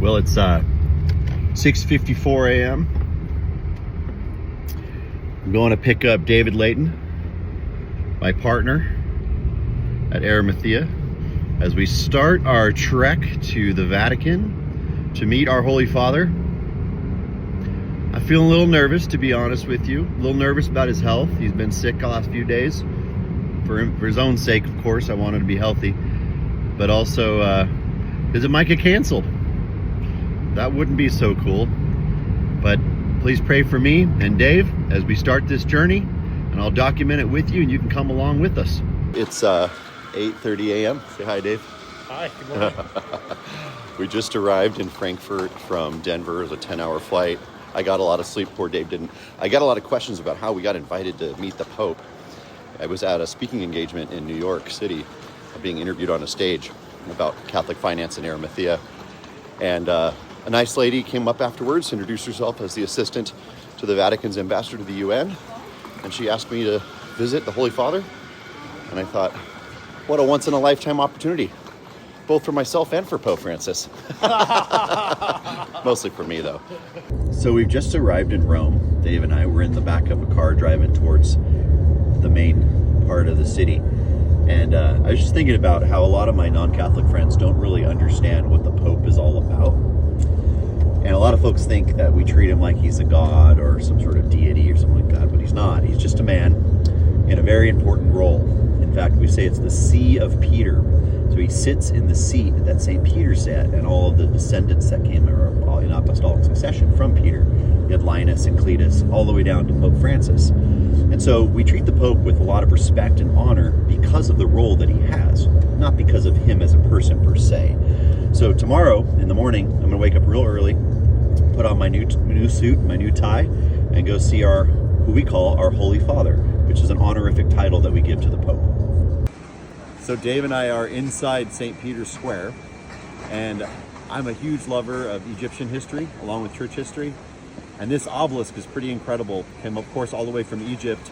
Well, it's 6:54 a.m. I'm going to pick up David Layton, my partner at Arimathea, as we start our trek to the Vatican to meet our Holy Father. I feel a little nervous, to be honest with you. A little nervous about his health. He's been sick the last few days. For his own sake, of course, I want him to be healthy. But also, because it might get canceled. That wouldn't be so cool. But please pray for me and Dave as we start this journey, and I'll document it with you, and you can come along with us. It's 8:30 a.m. Say hi, Dave. Hi, good morning. We just arrived in Frankfurt from Denver. It was a 10-hour flight. I got a lot of sleep, poor Dave didn't. I got a lot of questions about how we got invited to meet the Pope. I was at a speaking engagement in New York City, being interviewed on a stage about Catholic finance in Arimathea. And a nice lady came up afterwards, introduced herself as the assistant to the Vatican's ambassador to the UN. And she asked me to visit the Holy Father. And I thought, what a once-in-a-lifetime opportunity, both for myself and for Pope Francis. Mostly for me, though. So we've just arrived in Rome. Dave and I were in the back of a car driving towards the main part of the city. And I was just thinking about how a lot of my non-Catholic friends don't really understand what the Pope is all about. And a lot of folks think that we treat him like he's a god or some sort of deity or something like that, but he's not. He's just a man in a very important role. In fact, we say it's the See of Peter. So he sits in the seat that St. Peter sat, and all of the descendants that came in apostolic succession from Peter. You had Linus and Cletus, all the way down to Pope Francis. And so we treat the Pope with a lot of respect and honor because of the role that he has, not because of him as a person per se. So tomorrow in the morning, I'm going to wake up real early, put on my new suit, my new tie, and go see who we call our Holy Father, which is an honorific title that we give to the Pope. So Dave and I are inside St. Peter's Square, and I'm a huge lover of Egyptian history, along with church history. And this obelisk is pretty incredible. Came, of course, all the way from Egypt.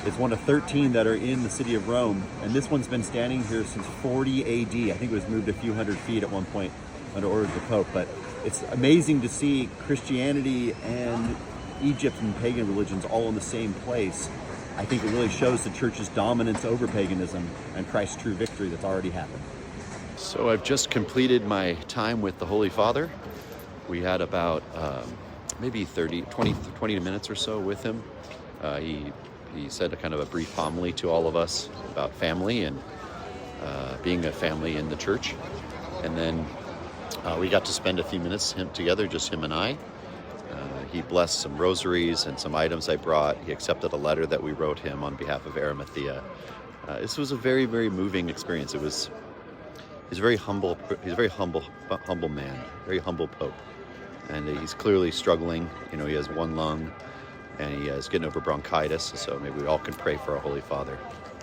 It's one of 13 that are in the city of Rome. And this one's been standing here since 40 AD. I think it was moved a few hundred feet at one point under orders of the Pope. But it's amazing to see Christianity and Egypt and pagan religions all in the same place. I think it really shows the church's dominance over paganism and Christ's true victory that's already happened. So I've just completed my time with the Holy Father. We had about maybe 20 minutes or so with him. He said a kind of a brief homily to all of us about family and being a family in the church. And then we got to spend a few minutes together, just him and I. He blessed some rosaries and some items I brought. He accepted a letter that we wrote him on behalf of Arimathea. This was a very, very moving experience. He's a very humble man, very humble Pope. And he's clearly struggling. You know, he has one lung and he is getting over bronchitis. So maybe we all can pray for our Holy Father.